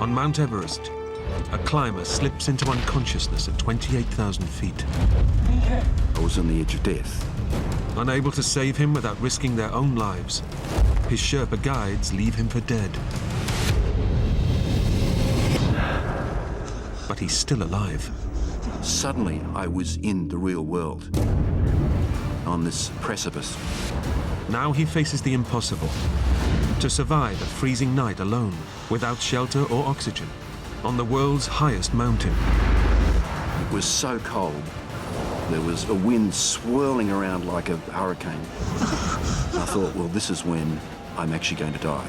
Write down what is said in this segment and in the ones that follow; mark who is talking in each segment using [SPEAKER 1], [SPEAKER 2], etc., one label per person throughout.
[SPEAKER 1] On Mount Everest, a climber slips into unconsciousness at 28,000 feet.
[SPEAKER 2] I was on the edge of death.
[SPEAKER 1] Unable to save him without risking their own lives, his Sherpa guides leave him for dead. But he's still alive.
[SPEAKER 2] Suddenly, I was in the real world, on this precipice.
[SPEAKER 1] Now he faces the impossible. To survive a freezing night alone, without shelter or oxygen, on the world's highest mountain.
[SPEAKER 2] It was so cold. There was a wind swirling around like a hurricane. I thought, well, this is when I'm actually going to die.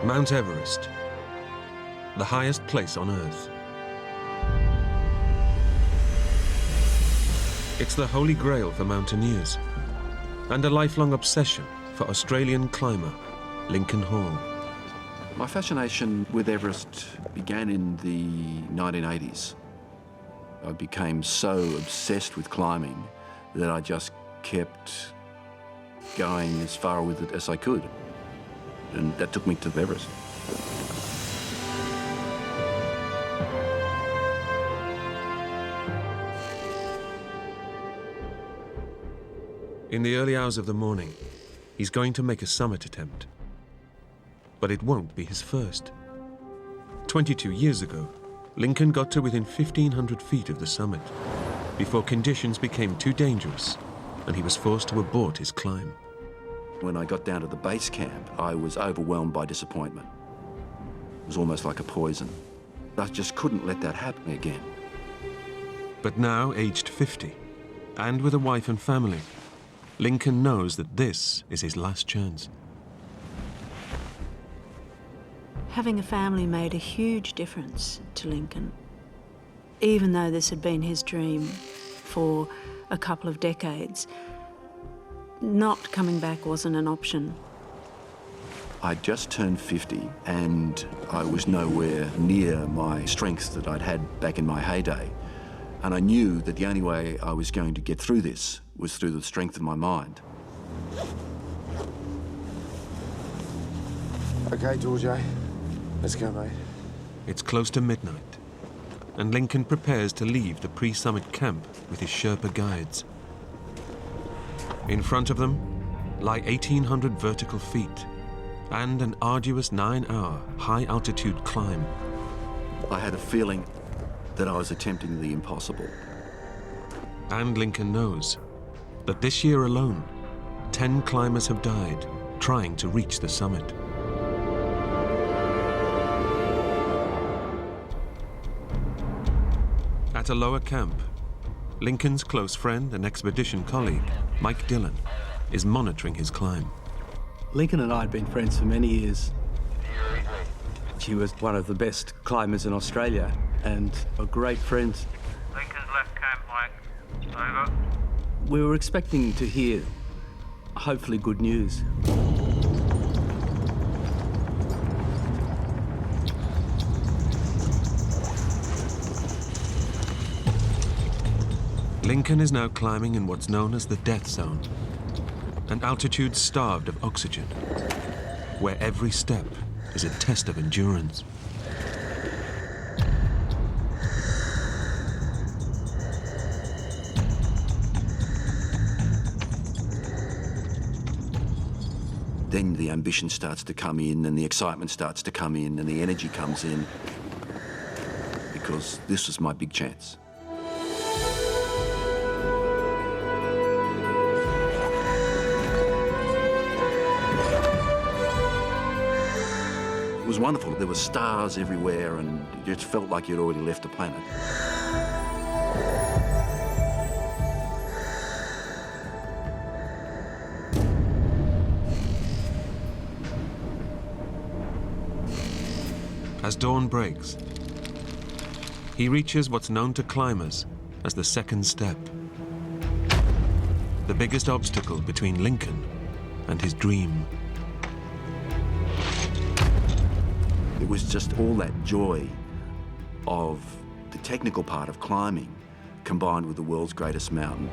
[SPEAKER 1] Mount Everest, the highest place on Earth. It's the holy grail for mountaineers and a lifelong obsession for Australian climber Lincoln Hall.
[SPEAKER 2] My fascination with Everest began in the 1980s. I became so obsessed with climbing that I just kept going as far with it as I could. And that took me to Everest.
[SPEAKER 1] In the early hours of the morning, he's going to make a summit attempt. But it won't be his first. 22 years ago, Lincoln got to within 1,500 feet of the summit before conditions became too dangerous and he was forced to abort his climb.
[SPEAKER 2] When I got down to the base camp, I was overwhelmed by disappointment. It was almost like a poison. I just couldn't let that happen again.
[SPEAKER 1] But now, aged 50, and with a wife and family, Lincoln knows that this is his last chance.
[SPEAKER 3] Having a family made a huge difference to Lincoln. Even though this had been his dream for a couple of decades, not coming back wasn't an option.
[SPEAKER 2] I just turned 50 and I was nowhere near my strength that I'd had back in my heyday. And I knew that the only way I was going to get through this was through the strength of my mind.
[SPEAKER 4] Okay, George, let's go, mate.
[SPEAKER 1] It's close to midnight, and Lincoln prepares to leave the pre-summit camp with his Sherpa guides. In front of them lie 1,800 vertical feet and an arduous 9-hour high-altitude climb.
[SPEAKER 2] I had a feeling that I was attempting the impossible.
[SPEAKER 1] And Lincoln knows that this year alone, 10 climbers have died trying to reach the summit. At a lower camp, Lincoln's close friend and expedition colleague, Mike Dillon, is monitoring his climb.
[SPEAKER 5] Lincoln and I had been friends for many years. She was one of the best climbers in Australia and a great friend.
[SPEAKER 6] Lincoln's left camp, Mike. Over.
[SPEAKER 5] We were expecting to hear, hopefully, good news.
[SPEAKER 1] Lincoln is now climbing in what's known as the death zone, an altitude starved of oxygen, where every step is a test of endurance.
[SPEAKER 2] Then the ambition starts to come in and the excitement starts to come in and the energy comes in, because this was my big chance. It was wonderful. There were stars everywhere and it just felt like you'd already left the planet.
[SPEAKER 1] As dawn breaks, he reaches what's known to climbers as the second step. The biggest obstacle between Lincoln and his dream.
[SPEAKER 2] It was just all that joy of the technical part of climbing combined with the world's greatest mountain.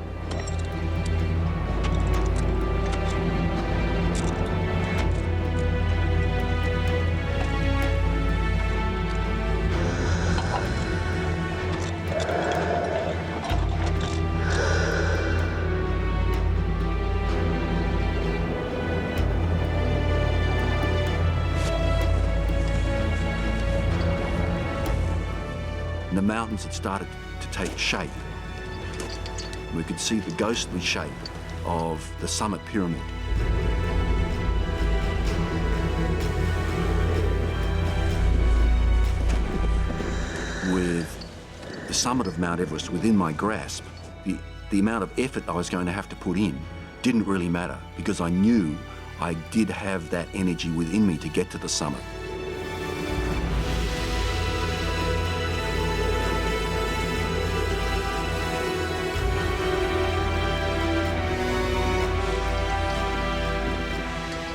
[SPEAKER 2] And the mountains had started to take shape. We could see the ghostly shape of the summit pyramid. With the summit of Mount Everest within my grasp, the amount of effort I was going to have to put in didn't really matter because I knew I did have that energy within me to get to the summit.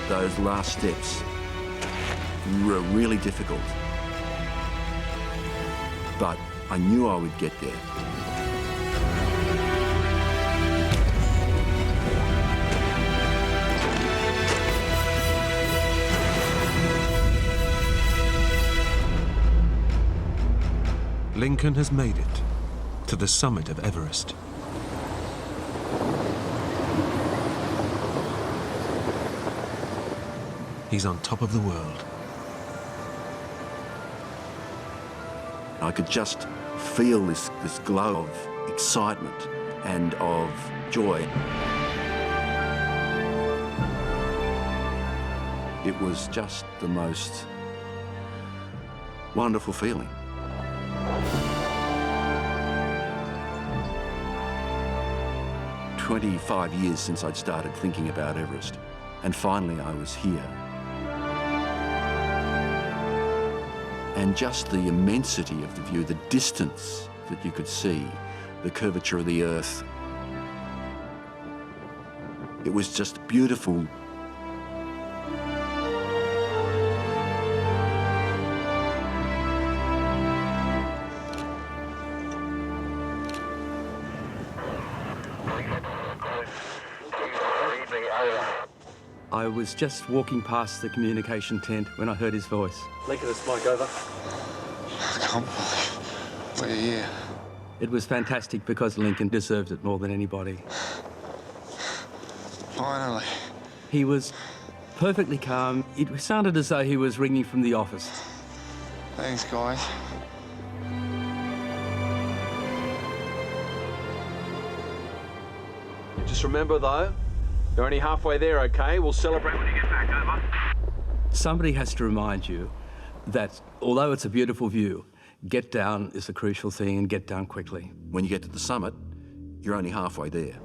[SPEAKER 2] Those last steps were really difficult, but I knew I would get there.
[SPEAKER 1] Lincoln has made it to the summit of Everest. He's on top of the world.
[SPEAKER 2] I could just feel this glow of excitement and of joy. It was just the most wonderful feeling. "25 years since I'd started thinking about Everest, and finally I was here. And just the immensity of the view, the distance that you could see, the curvature of the earth. It was just beautiful.
[SPEAKER 5] I was just walking past the communication tent when I heard his voice.
[SPEAKER 7] Lincoln, it's Mike, over.
[SPEAKER 4] I can't believe we're here.
[SPEAKER 5] It was fantastic because Lincoln deserved it more than anybody.
[SPEAKER 4] Finally.
[SPEAKER 5] He was perfectly calm. It sounded as though he was ringing from the office.
[SPEAKER 4] Thanks, guys.
[SPEAKER 7] Just remember, though, you're only halfway there, okay? We'll celebrate when you get back, over.
[SPEAKER 5] Somebody has to remind you that although it's a beautiful view, get down is a crucial thing, and get down quickly.
[SPEAKER 2] When you get to the summit, you're only halfway there.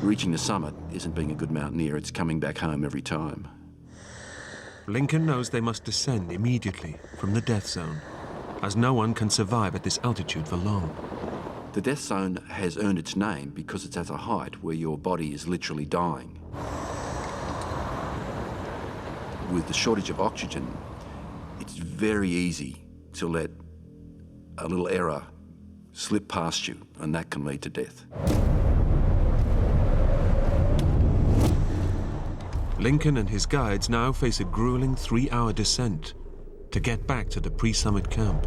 [SPEAKER 2] Reaching the summit isn't being a good mountaineer, it's coming back home every time.
[SPEAKER 1] Lincoln knows they must descend immediately from the death zone, as no one can survive at this altitude for long.
[SPEAKER 2] The death zone has earned its name because it's at a height where your body is literally dying. With the shortage of oxygen, it's very easy to let a little error slip past you, and that can lead to death.
[SPEAKER 1] Lincoln and his guides now face a grueling 3-hour descent to get back to the pre-summit camp.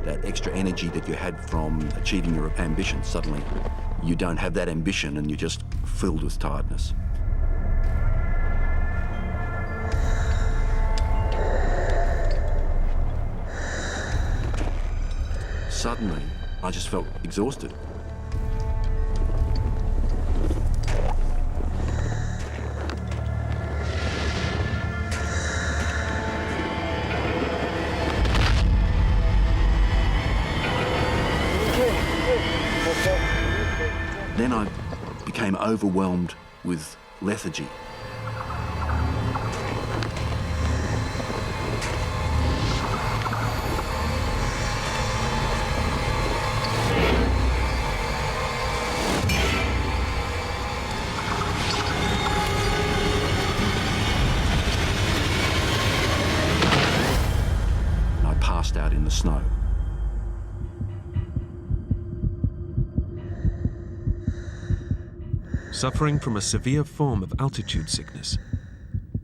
[SPEAKER 2] That extra energy that you had from achieving your ambition, suddenly you don't have that ambition and you're just filled with tiredness. Suddenly, I just felt exhausted. Then I became overwhelmed with lethargy. snow.
[SPEAKER 1] Suffering from a severe form of altitude sickness,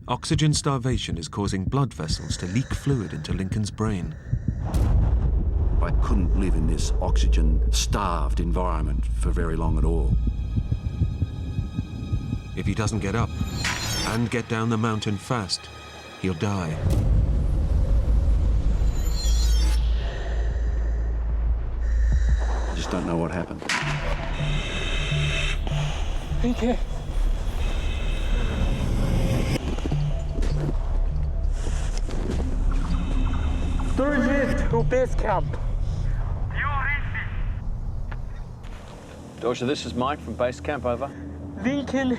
[SPEAKER 1] oxygen starvation is causing blood vessels to leak fluid into Lincoln's brain.
[SPEAKER 2] I couldn't live in this oxygen-starved environment for very long at all.
[SPEAKER 1] If he doesn't get up and get down the mountain fast, he'll die.
[SPEAKER 2] I just don't know what happened.
[SPEAKER 8] Okay. Delirious to base camp.
[SPEAKER 7] Dodger, this is Mike from base camp, over.
[SPEAKER 8] Lincoln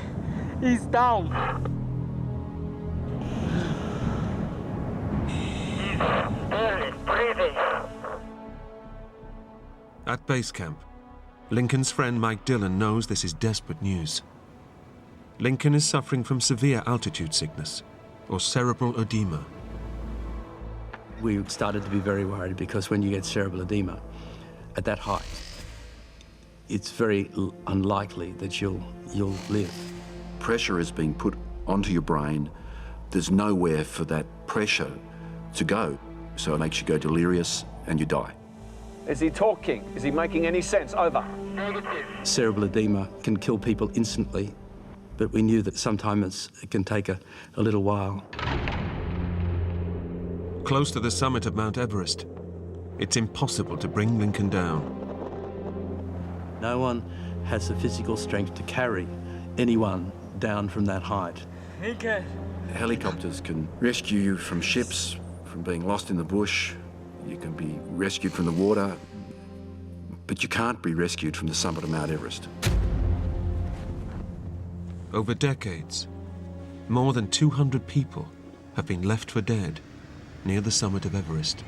[SPEAKER 8] is down. He's barely breathing.
[SPEAKER 1] At base camp, Lincoln's friend Mike Dillon knows this is desperate news. Lincoln is suffering from severe altitude sickness, or cerebral edema.
[SPEAKER 5] We started to be very worried because when you get cerebral edema at that height, it's very unlikely that you'll live.
[SPEAKER 2] Pressure is being put onto your brain. There's nowhere for that pressure to go. So it makes you go delirious and you die.
[SPEAKER 7] Is he talking? Is he making any sense? Over.
[SPEAKER 8] Negative.
[SPEAKER 5] Cerebral edema can kill people instantly, but we knew that sometimes it can take a little while.
[SPEAKER 1] Close to the summit of Mount Everest, it's impossible to bring Lincoln down.
[SPEAKER 5] No one has the physical strength to carry anyone down from that height.
[SPEAKER 8] Lincoln.
[SPEAKER 2] Helicopters can rescue you from ships, from being lost in the bush. You can be rescued from the water, but you can't be rescued from the summit of Mount Everest.
[SPEAKER 1] Over decades, more than 200 people have been left for dead near the summit of Everest.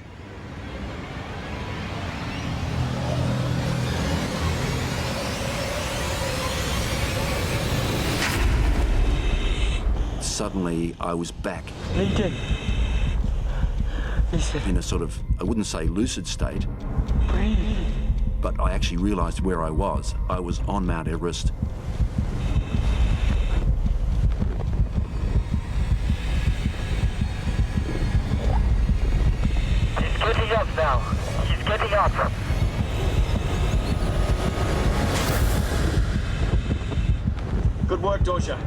[SPEAKER 2] Suddenly, I was back
[SPEAKER 8] Lincoln.
[SPEAKER 2] in a sort of, I wouldn't say lucid state,
[SPEAKER 8] Breathe.
[SPEAKER 2] but I actually realized where I was. I was on Mount Everest.
[SPEAKER 8] He's getting up now. He's getting up.
[SPEAKER 7] Good work, Dodger.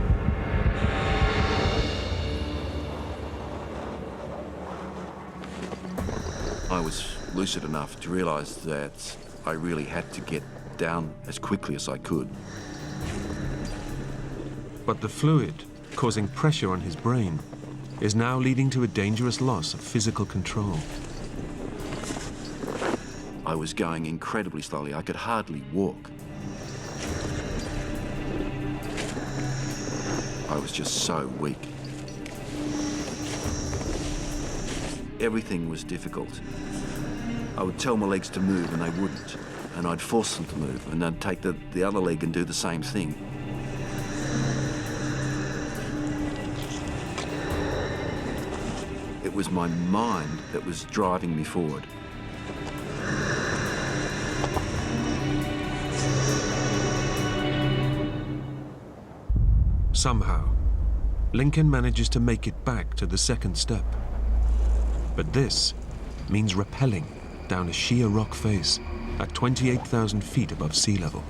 [SPEAKER 2] I was lucid enough to realize that I really had to get down as quickly as I could.
[SPEAKER 1] But the fluid causing pressure on his brain is now leading to a dangerous loss of physical control.
[SPEAKER 2] I was going incredibly slowly. I could hardly walk. I was just so weak. Everything was difficult. I would tell my legs to move and they wouldn't. And I'd force them to move and I'd take the other leg and do the same thing. It was my mind that was driving me forward.
[SPEAKER 1] Somehow, Lincoln manages to make it back to the second step. But this means rappelling down a sheer rock face at 28,000 feet above sea level.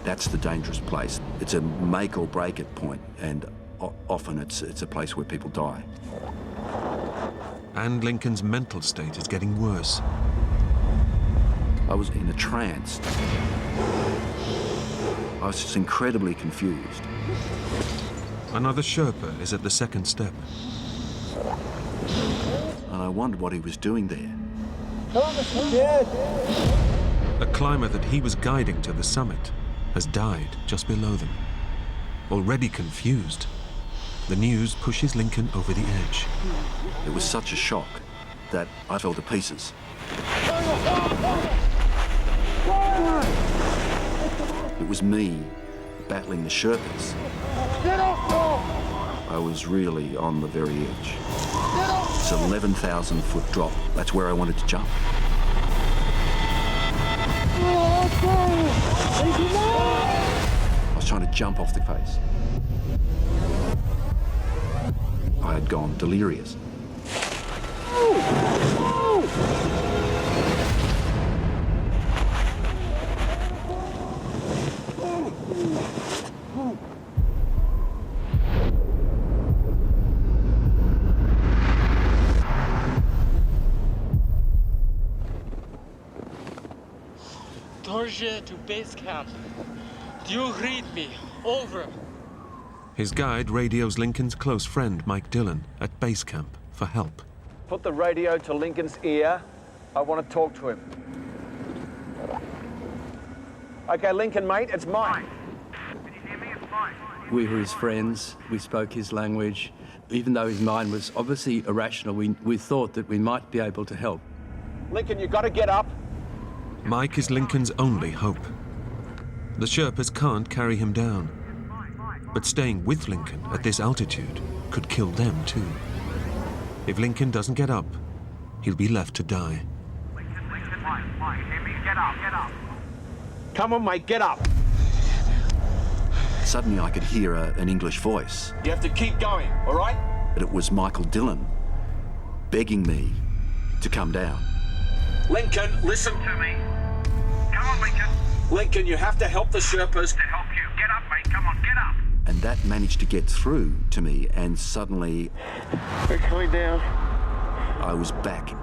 [SPEAKER 2] That's the dangerous place. It's a make or break it point, and often it's a place where people die.
[SPEAKER 1] And Lincoln's mental state is getting worse.
[SPEAKER 2] I was in a trance. I was just incredibly confused.
[SPEAKER 1] Another Sherpa is at the second step.
[SPEAKER 2] And I wondered what he was doing there.
[SPEAKER 1] A climber that he was guiding to the summit has died just below them. Already confused, the news pushes Lincoln over the edge.
[SPEAKER 2] It was such a shock that I fell to pieces. It was me battling the Sherpas. I was really on the very edge. was an 11,000-foot drop. That's where I wanted to jump. I was trying to jump off the face. I had gone delirious.
[SPEAKER 8] Dorje to base camp. Do you read me? Over.
[SPEAKER 1] His guide radios Lincoln's close friend Mike Dillon at base camp for help.
[SPEAKER 7] Put the radio to Lincoln's ear. I want to talk to him. Okay, Lincoln, mate, it's Mike.
[SPEAKER 6] Can you hear me? It's fine.
[SPEAKER 5] We were his friends, we spoke his language. Even though his mind was obviously irrational, we thought that we might be able to help.
[SPEAKER 7] Lincoln, you've got to get up.
[SPEAKER 1] Mike is Lincoln's only hope. The Sherpas can't carry him down. But staying with Lincoln at this altitude could kill them too. If Lincoln doesn't get up, he'll be left to die.
[SPEAKER 6] Mike, hear me? Get up, get up.
[SPEAKER 7] Come on, mate, get up.
[SPEAKER 2] Suddenly I could hear an English voice,
[SPEAKER 7] You have to keep going, all right?
[SPEAKER 2] but it was Michael Dillon begging me to come down.
[SPEAKER 7] Lincoln, listen.
[SPEAKER 6] To me. Come on, Lincoln.
[SPEAKER 7] Lincoln, you have to help the Sherpas.
[SPEAKER 6] To help you. Get up, mate. Come on, get up.
[SPEAKER 2] And that managed to get through to me, and suddenly
[SPEAKER 4] We're coming down.
[SPEAKER 2] I was back.
[SPEAKER 8] He's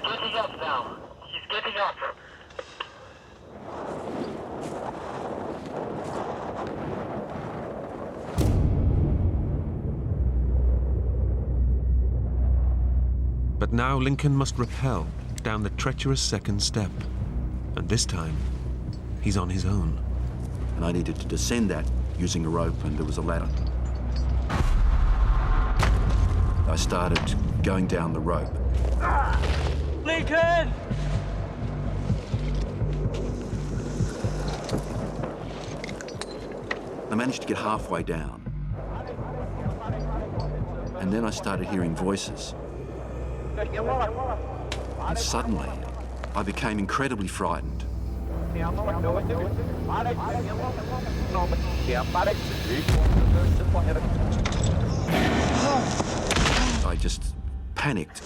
[SPEAKER 8] getting up now. He's getting up.
[SPEAKER 1] But now Lincoln must rappel down the treacherous second step. And this time, he's on his own.
[SPEAKER 2] And I needed to descend that using a rope, and there was a ladder. I started going down the rope.
[SPEAKER 8] Lincoln!
[SPEAKER 2] I managed to get halfway down. And then I started hearing voices. And suddenly, I became incredibly frightened. I just panicked.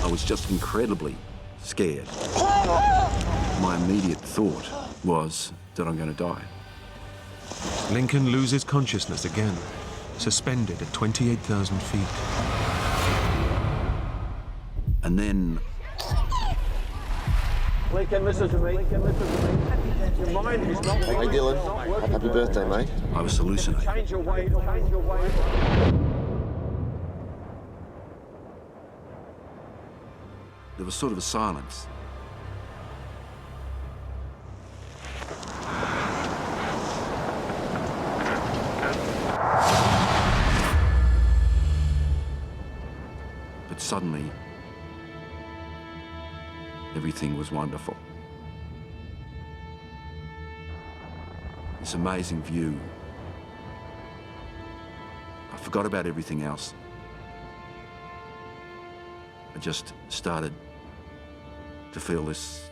[SPEAKER 2] I was just incredibly scared. My immediate thought was that I'm going to die.
[SPEAKER 1] Lincoln loses consciousness again, suspended at 28,000 feet.
[SPEAKER 2] And then
[SPEAKER 7] Lincoln, listen to me. Your mind is not
[SPEAKER 4] Hey, Dylan. Happy birthday, mate.
[SPEAKER 2] I was hallucinating.
[SPEAKER 7] Change your way. Change your way.
[SPEAKER 2] There was sort of a silence. But suddenly, everything was wonderful. This amazing view. I forgot about everything else. I just started to feel this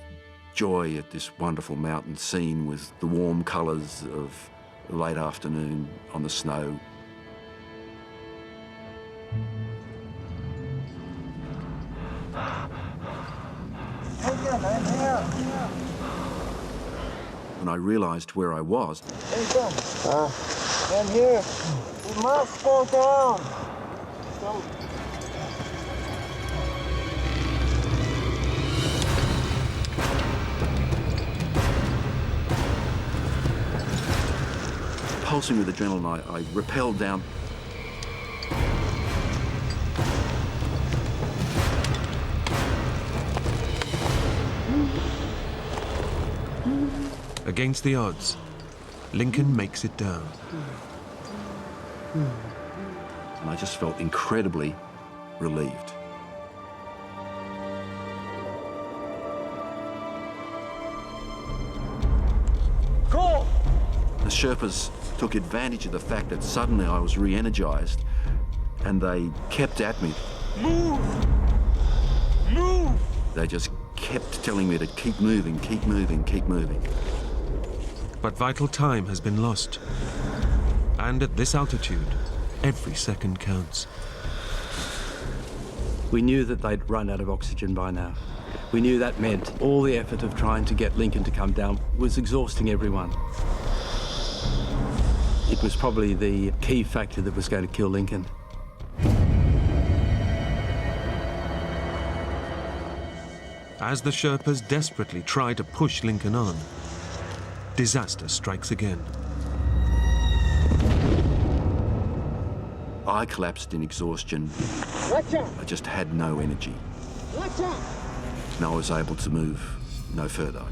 [SPEAKER 2] joy at this wonderful mountain scene with the warm colours of the late afternoon on the snow. When I realised where I was,
[SPEAKER 8] And here, we must go down.
[SPEAKER 2] pulsing with adrenaline, I rappelled down.
[SPEAKER 1] Against the odds, Lincoln makes it down.
[SPEAKER 2] And I just felt incredibly relieved.
[SPEAKER 8] Go!
[SPEAKER 2] Sherpas took advantage of the fact that suddenly I was re-energised, and they kept at me.
[SPEAKER 8] Move! Move!
[SPEAKER 2] They just kept telling me to keep moving, keep moving, keep moving.
[SPEAKER 1] But vital time has been lost. And at this altitude, every second counts.
[SPEAKER 5] We knew that they'd run out of oxygen by now. We knew that meant all the effort of trying to get Lincoln to come down was exhausting everyone. It was probably the key factor that was going to kill Lincoln.
[SPEAKER 1] As the Sherpas desperately try to push Lincoln on, disaster strikes again.
[SPEAKER 2] I collapsed in exhaustion. I just had no energy. And I was able to move no further.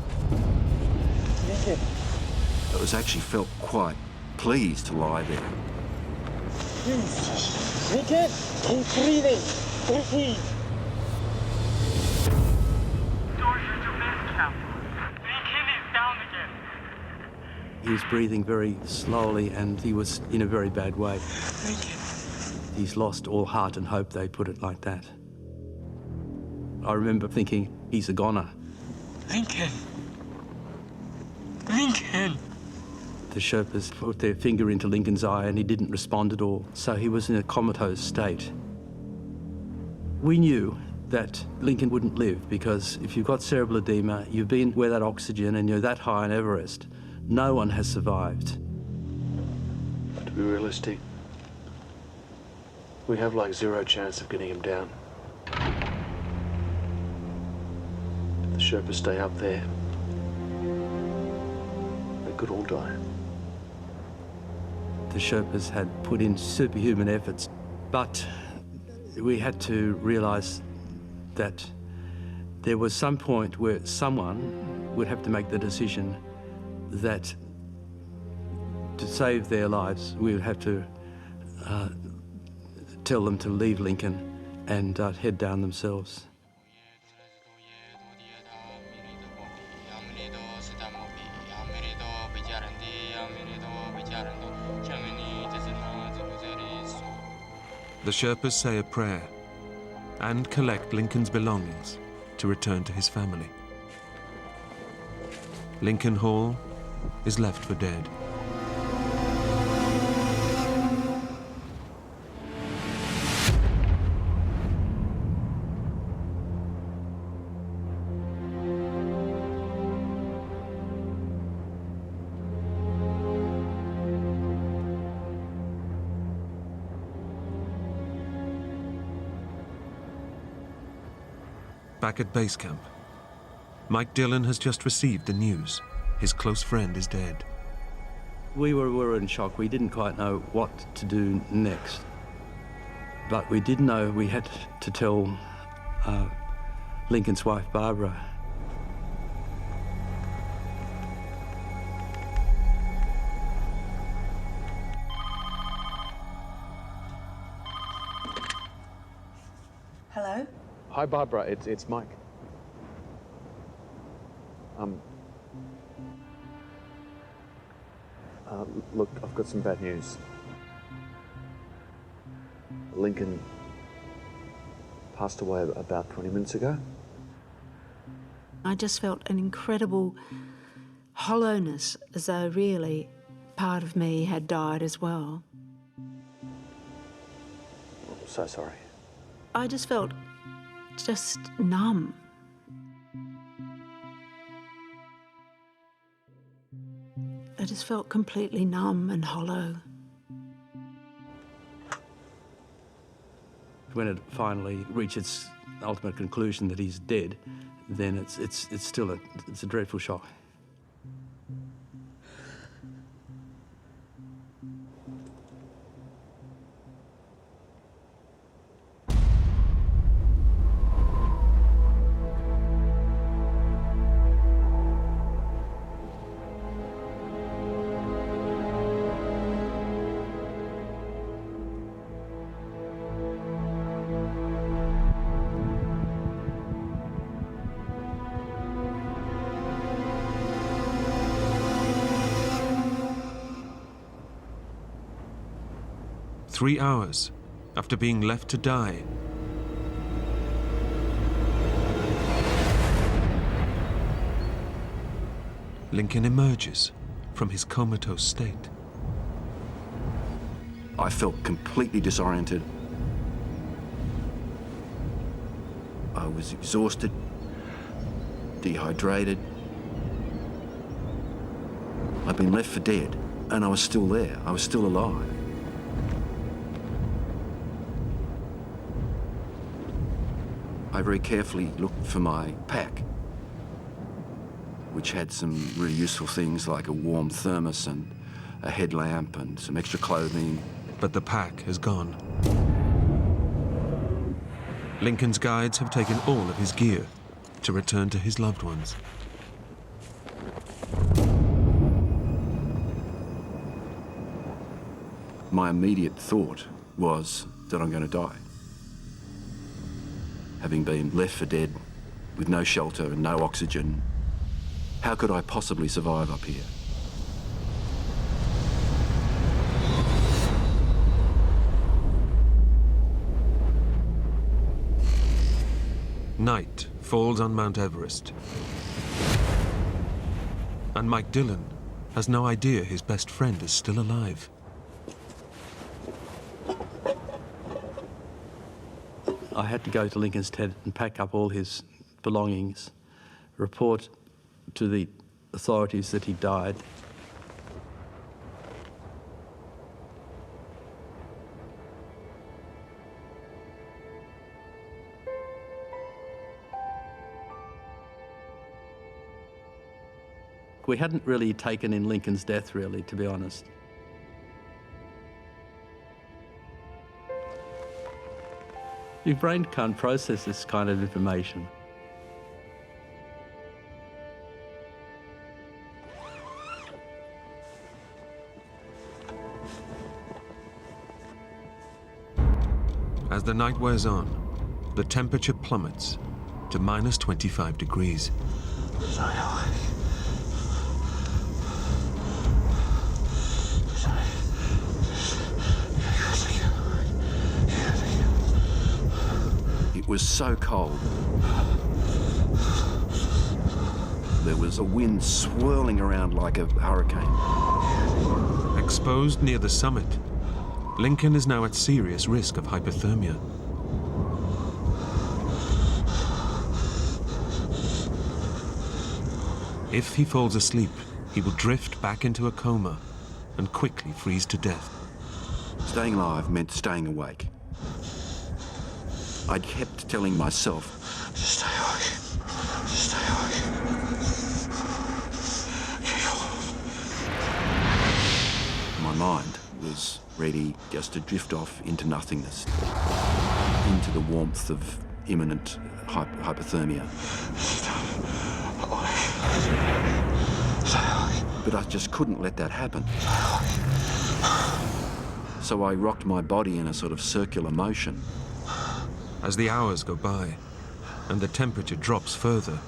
[SPEAKER 2] I was actually felt quite pleased to lie there.
[SPEAKER 8] Lincoln, keep breathing. Breathe.
[SPEAKER 5] He was breathing very slowly and he was in a very bad way. He's lost all heart and hope, they put it like that. I remember thinking, he's a goner.
[SPEAKER 8] Lincoln. Lincoln.
[SPEAKER 5] The Sherpas put their finger into Lincoln's eye and he didn't respond at all, so he was in a comatose state. We knew that Lincoln wouldn't live because if you've got cerebral edema, you've been without oxygen and you're that high on Everest, no one has survived.
[SPEAKER 9] To be realistic, we have like zero chance of getting him down. If the Sherpas stay up there, they could all die.
[SPEAKER 5] The Sherpas had put in superhuman efforts, but we had to realise that there was some point where someone would have to make the decision that to save their lives, we would have to tell them to leave Lincoln and head down themselves.
[SPEAKER 1] The Sherpas say a prayer and collect Lincoln's belongings to return to his family. Lincoln Hall is left for dead. Back at base camp, Mike Dillon has just received the news. His close friend is dead.
[SPEAKER 5] We were in shock. We didn't quite know what to do next. But we did know we had to tell Lincoln's wife, Barbara.
[SPEAKER 3] Hello?
[SPEAKER 9] Hi, Barbara. It's Mike. Look, I've got some bad news. Lincoln passed away about 20 minutes ago.
[SPEAKER 3] I just felt an incredible hollowness, as though really part of me had died as well.
[SPEAKER 9] I'm so sorry.
[SPEAKER 3] I just felt just numb. I just felt completely numb and hollow.
[SPEAKER 5] When it finally reached its ultimate conclusion that he's dead, then it's still a dreadful shock.
[SPEAKER 1] 3 hours after being left to die, Lincoln emerges from his comatose state.
[SPEAKER 2] I felt completely disoriented. I was exhausted, dehydrated. I'd been left for dead, and I was still there. I was still alive. I very carefully looked for my pack, which had some really useful things like a warm thermos and a headlamp and some extra clothing.
[SPEAKER 1] But the pack has gone. Lincoln's guides have taken all of his gear to return to his loved ones.
[SPEAKER 2] My immediate thought was that I'm going to die. Having been left for dead with no shelter and no oxygen, how could I possibly survive up here?
[SPEAKER 1] Night falls on Mount Everest. And Mike Dillon has no idea his best friend is still alive.
[SPEAKER 5] I had to go to Lincoln's tent and pack up all his belongings, report to the authorities that he died. We hadn't really taken in Lincoln's death, really, to be honest. Your brain can't process this kind of information.
[SPEAKER 1] As the night wears on, the temperature plummets to minus 25 degrees.
[SPEAKER 2] It was so cold. There was a wind swirling around like a hurricane.
[SPEAKER 1] Exposed near the summit, Lincoln is now at serious risk of hypothermia. If he falls asleep, he will drift back into a coma and quickly freeze to death.
[SPEAKER 2] Staying alive meant staying awake. I kept telling myself, just stay awake, just stay awake. My mind was ready just to drift off into nothingness, into the warmth of imminent hypothermia. But I just couldn't let that happen. So I rocked my body in a sort of circular motion.
[SPEAKER 1] As the hours go by and the temperature drops further,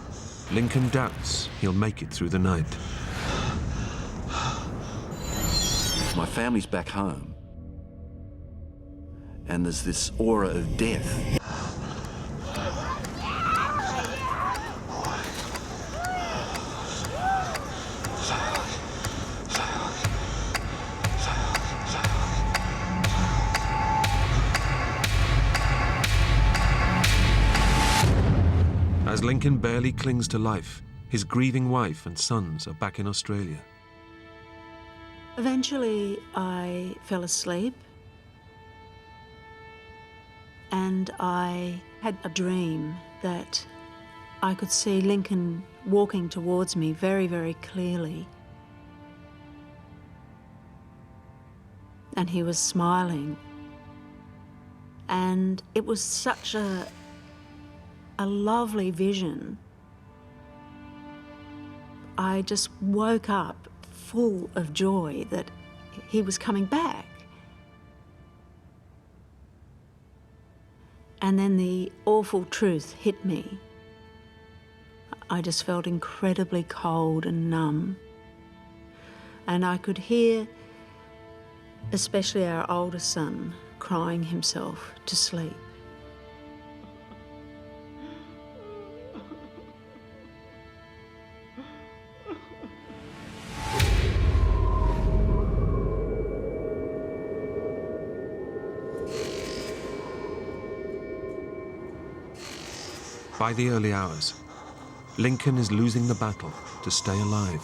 [SPEAKER 1] Lincoln doubts he'll make it through the night.
[SPEAKER 2] My family's back home, and there's this aura of death.
[SPEAKER 1] As Lincoln barely clings to life, his grieving wife and sons are back in Australia.
[SPEAKER 3] Eventually, I fell asleep, and I had a dream that I could see Lincoln walking towards me very, very clearly. And he was smiling. And it was such a lovely vision. I just woke up full of joy that he was coming back. And then the awful truth hit me. I just felt incredibly cold and numb. And I could hear, especially our oldest son, crying himself to sleep.
[SPEAKER 1] By the early hours, Lincoln is losing the battle to stay alive.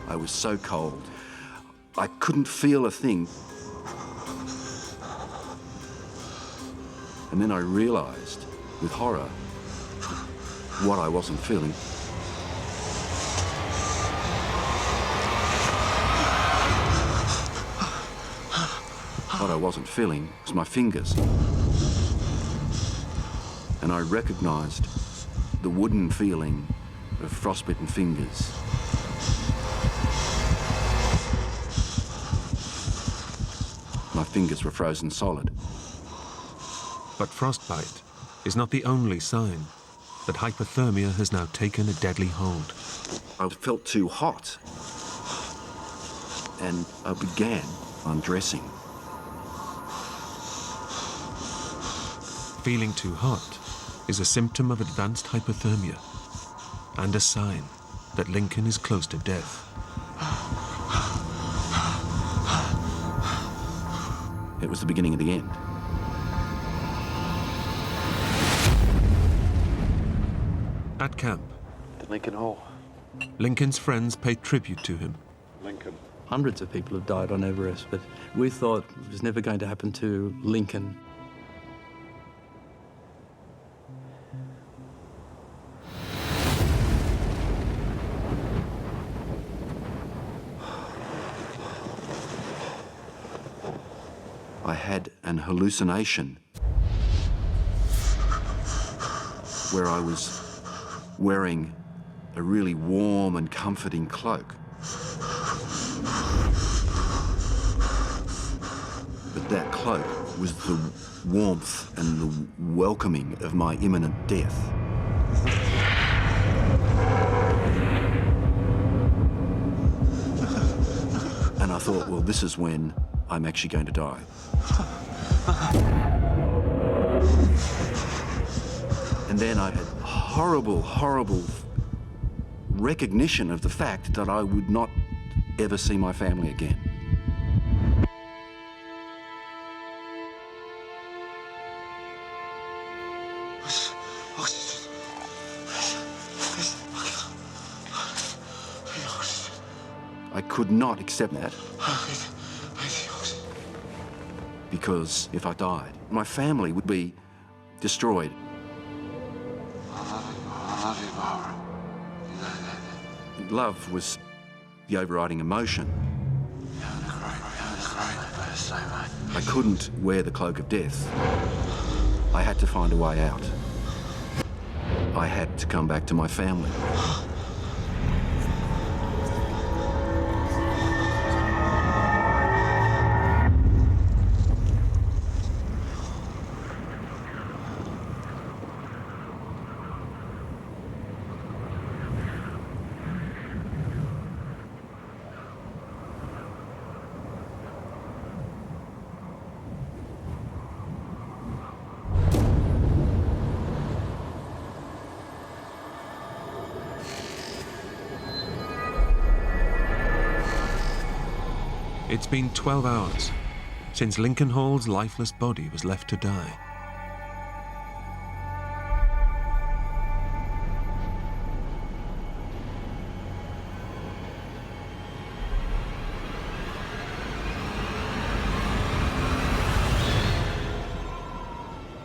[SPEAKER 2] I was so cold. I couldn't feel a thing. And then I realised, with horror, what I wasn't feeling. What I wasn't feeling was my fingers. And I recognised the wooden feeling of frostbitten fingers. My fingers were frozen solid.
[SPEAKER 1] But frostbite is not the only sign that hypothermia has now taken a deadly hold.
[SPEAKER 2] I felt too hot, and I began undressing.
[SPEAKER 1] Feeling too hot is a symptom of advanced hypothermia and a sign that Lincoln is close to death.
[SPEAKER 2] It was the beginning of the end.
[SPEAKER 1] At camp,
[SPEAKER 9] The Lincoln Hall.
[SPEAKER 1] Lincoln's friends pay tribute to him.
[SPEAKER 9] Lincoln.
[SPEAKER 5] Hundreds of people have died on Everest, but we thought it was never going to happen to Lincoln.
[SPEAKER 2] I had an hallucination where I was wearing a really warm and comforting cloak. But that cloak was the warmth and the welcoming of my imminent death. And I thought, well, this is when I'm actually going to die. And then I had horrible, horrible recognition of the fact that I would not ever see my family again. I could not accept that. Because if I died, my family would be destroyed.
[SPEAKER 4] I love you, Barbara.
[SPEAKER 2] Love was the overriding emotion.
[SPEAKER 4] Having a great birthday, mate.
[SPEAKER 2] I couldn't wear the cloak of death. I had to find a way out. I had to come back to my family.
[SPEAKER 1] It's been 12 hours since Lincoln Hall's lifeless body was left to die.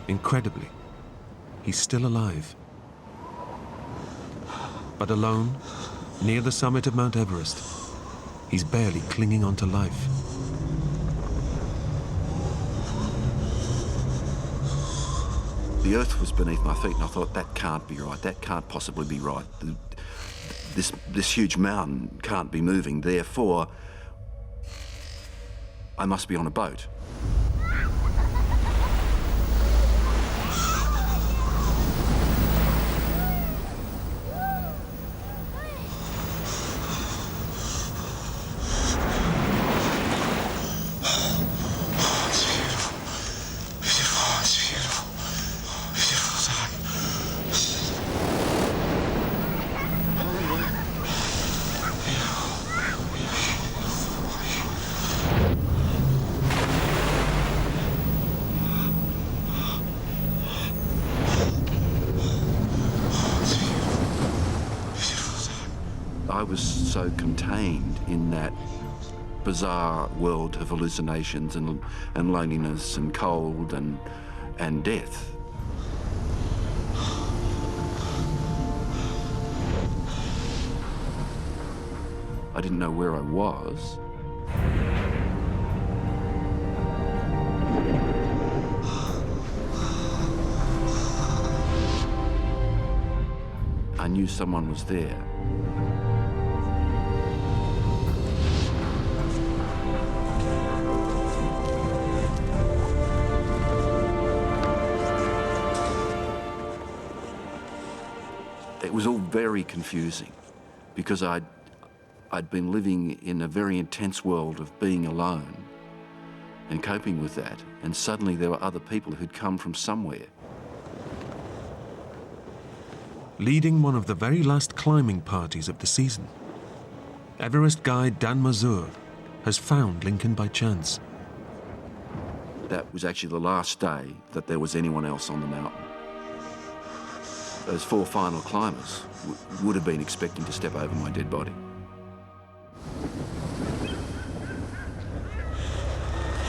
[SPEAKER 1] Incredibly, he's still alive. But alone, near the summit of Mount Everest, he's barely clinging on to life.
[SPEAKER 2] The earth was beneath my feet, and I thought, that can't be right. That can't possibly be right. This huge mountain can't be moving. Therefore, I must be on a boat. was so contained in that bizarre world of hallucinations and loneliness and cold and death. I didn't know where I was. I knew someone was there. It was all very confusing because I'd been living in a very intense world of being alone and coping with that, and suddenly there were other people who'd come from somewhere.
[SPEAKER 1] Leading one of the very last climbing parties of the season, Everest guide Dan Mazur has found Lincoln by chance.
[SPEAKER 2] That was actually the last day that there was anyone else on the mountain. Those 4 final climbers would have been expecting to step over my dead body.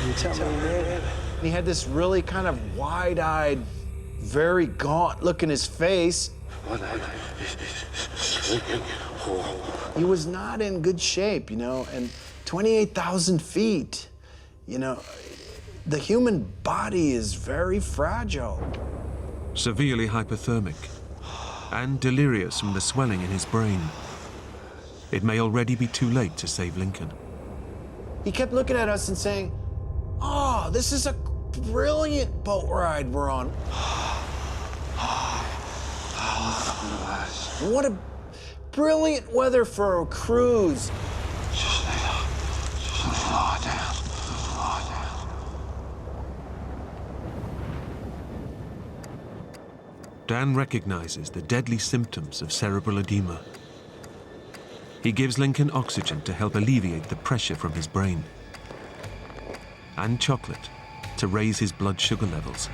[SPEAKER 10] You tell me, man. He had this really kind of wide-eyed, very gaunt look in his face. He was not in good shape, you know, and 28,000 feet, you know, the human body is very fragile.
[SPEAKER 1] Severely hypothermic and delirious from the swelling in his brain. It may already be too late to save Lincoln.
[SPEAKER 10] He kept looking at us and saying, "Oh, this is a brilliant boat ride we're on. What a brilliant weather for a cruise."
[SPEAKER 4] Just lie down. Lie down.
[SPEAKER 1] Dan recognizes the deadly symptoms of cerebral edema. He gives Lincoln oxygen to help alleviate the pressure from his brain, and chocolate to raise his blood sugar levels.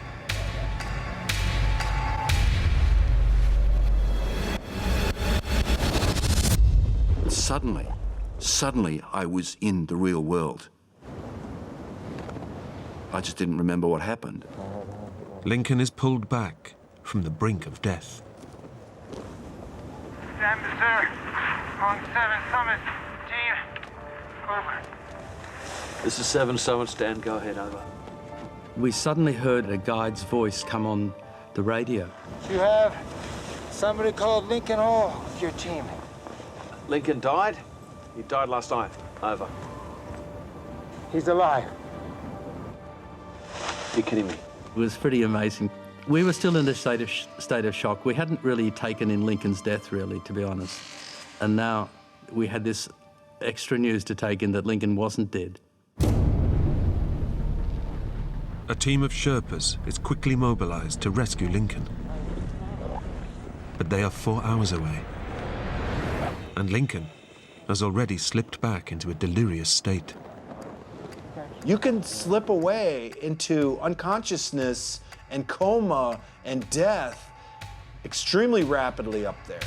[SPEAKER 2] Suddenly, I was in the real world. I just didn't remember what happened.
[SPEAKER 1] Lincoln is pulled back from the brink of death.
[SPEAKER 6] Stand to sir. On 7 Summit. Team. Over.
[SPEAKER 5] This is 7 Summit, stand, go ahead, over. We suddenly heard a guide's voice come on the radio.
[SPEAKER 6] You have somebody called Lincoln Hall with your team.
[SPEAKER 7] Lincoln died? He died last night. Over.
[SPEAKER 6] He's alive.
[SPEAKER 7] You're kidding me.
[SPEAKER 5] It was pretty amazing. We were still in a state of shock. We hadn't really taken in Lincoln's death, really, to be honest. And now we had this extra news to take in that Lincoln wasn't dead.
[SPEAKER 1] A team of Sherpas is quickly mobilized to rescue Lincoln. But they are 4 hours away. And Lincoln has already slipped back into a delirious state.
[SPEAKER 10] You can slip away into unconsciousness and coma and death extremely rapidly up there.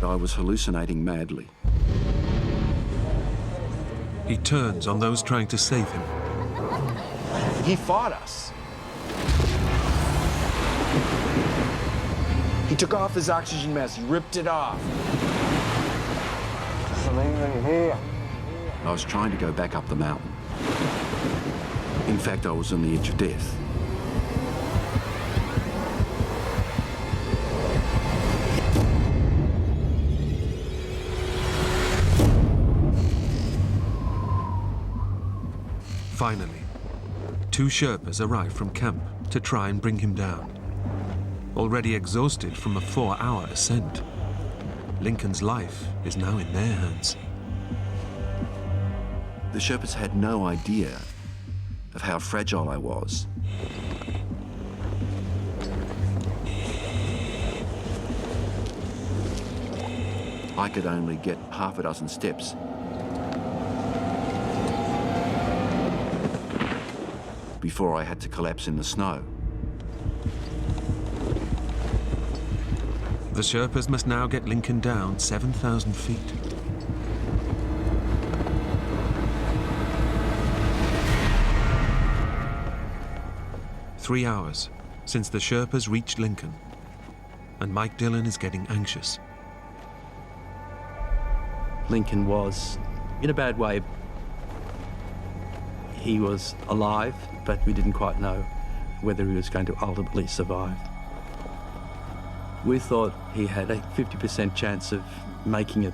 [SPEAKER 2] I was hallucinating madly.
[SPEAKER 1] He turns on those trying to save him.
[SPEAKER 10] He fought us. He took off his oxygen mask, he ripped it off.
[SPEAKER 6] Something here.
[SPEAKER 2] I was trying to go back up the mountain. In fact, I was on the edge of death.
[SPEAKER 1] Finally, 2 Sherpas arrive from camp to try and bring him down. Already exhausted from a 4-hour ascent, Lincoln's life is now in their hands.
[SPEAKER 2] The Sherpas had no idea of how fragile I was. I could only get half a dozen steps. Before I had to collapse in the snow.
[SPEAKER 1] The Sherpas must now get Lincoln down 7,000 feet. Three hours since the Sherpas reached Lincoln, and Mike Dillon is getting anxious.
[SPEAKER 5] Lincoln was in a bad way. He was alive, but we didn't quite know whether he was going to ultimately survive. We thought he had a 50% chance of making it.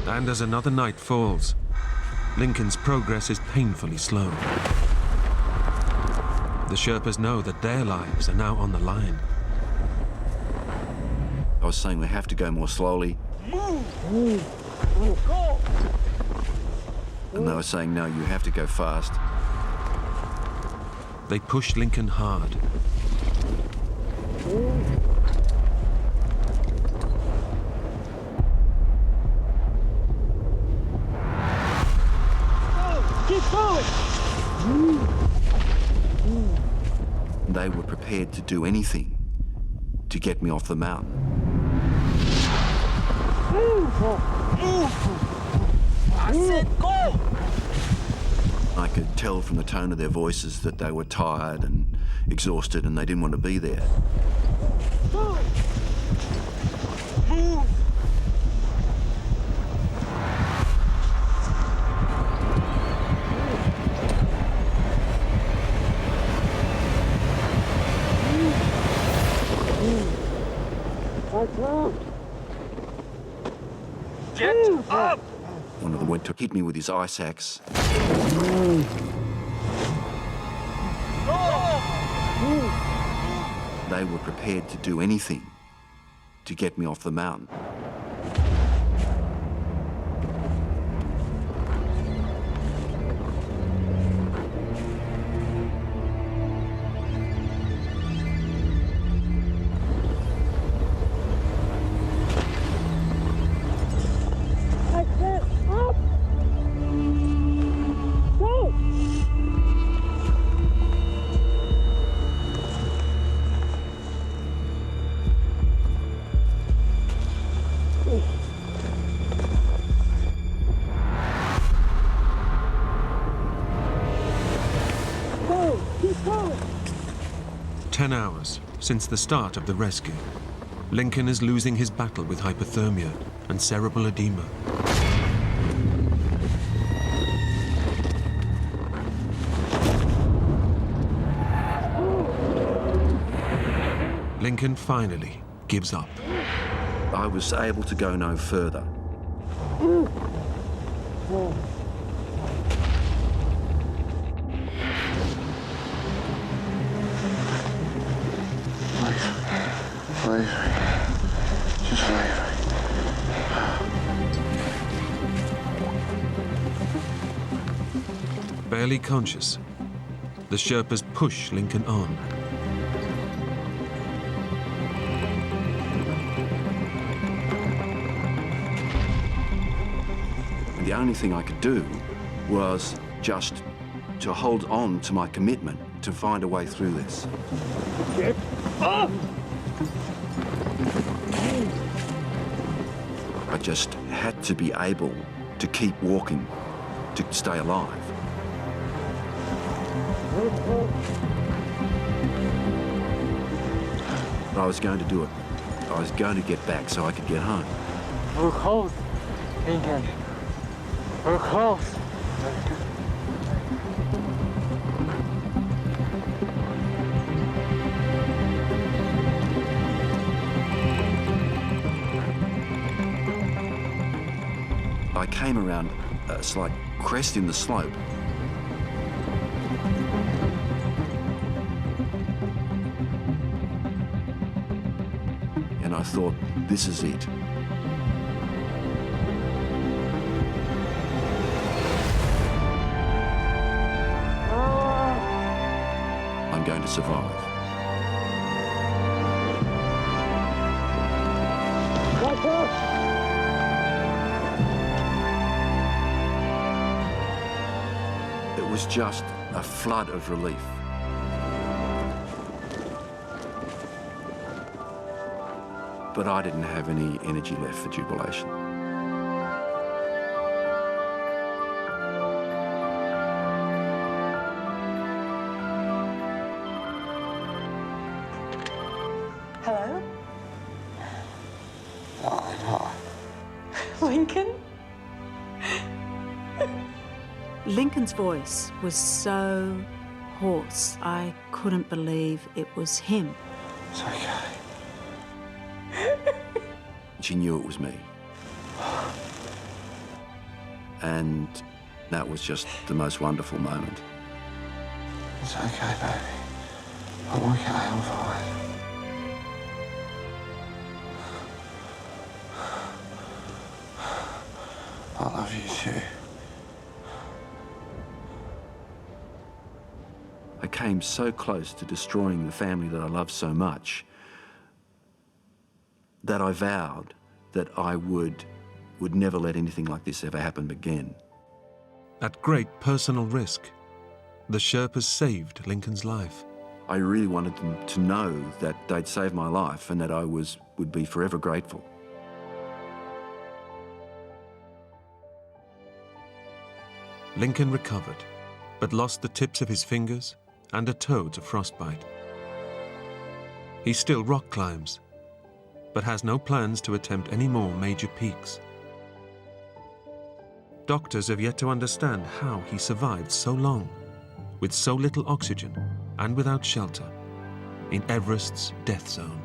[SPEAKER 1] And as another night falls, Lincoln's progress is painfully slow. The Sherpas know that their lives are now on the line.
[SPEAKER 2] I was saying we have to go more slowly.
[SPEAKER 6] Move! Go!
[SPEAKER 2] And they were saying, no, you have to go fast.
[SPEAKER 1] They push Lincoln hard.
[SPEAKER 6] Keep going!
[SPEAKER 2] They were prepared to do anything to get me off the mountain.
[SPEAKER 6] I said go!
[SPEAKER 2] I could tell from the tone of their voices that they were tired and exhausted and they didn't want to be there.
[SPEAKER 6] Move! Move! Get up!
[SPEAKER 2] One of them went to hit me with his ice axe. They were prepared to do anything to get me off the mountain.
[SPEAKER 6] Go! Keep going!
[SPEAKER 1] 10 hours since the start of the rescue, Lincoln is losing his battle with hypothermia and cerebral edema. Lincoln finally gives up.
[SPEAKER 2] I was able to go no further.
[SPEAKER 4] Leave. Just leave.
[SPEAKER 1] Barely conscious, the Sherpas push Lincoln on.
[SPEAKER 2] And the only thing I could do was just to hold on to my commitment to find a way through this.
[SPEAKER 6] Get up!
[SPEAKER 2] I just had to be able to keep walking to stay alive. But I was going to do it. I was going to get back so I could get home.
[SPEAKER 6] We're close, Lincoln. We're close.
[SPEAKER 2] I came around a slight crest in the slope. And I thought, this is it. I'm going to survive. was just a flood of relief. But I didn't have any energy left for jubilation.
[SPEAKER 11] Hello?
[SPEAKER 4] Oh,
[SPEAKER 11] Lincoln?
[SPEAKER 3] Lincoln's voice was so hoarse, I couldn't believe it was him.
[SPEAKER 4] it's okay.
[SPEAKER 2] She knew it was me. And that was just the most wonderful moment.
[SPEAKER 4] It's okay, baby. I'm okay, I'm fine. I love you too.
[SPEAKER 2] I came so close to destroying the family that I loved so much that I vowed that I would never let anything like this ever happen again.
[SPEAKER 1] At great personal risk, the Sherpas saved Lincoln's life.
[SPEAKER 2] I really wanted them to know that they'd saved my life and that I would be forever grateful.
[SPEAKER 1] Lincoln recovered, but lost the tips of his fingers and a toe to frostbite. He still rock climbs, but has no plans to attempt any more major peaks. Doctors have yet to understand how he survived so long, with so little oxygen and without shelter, in Everest's death zone.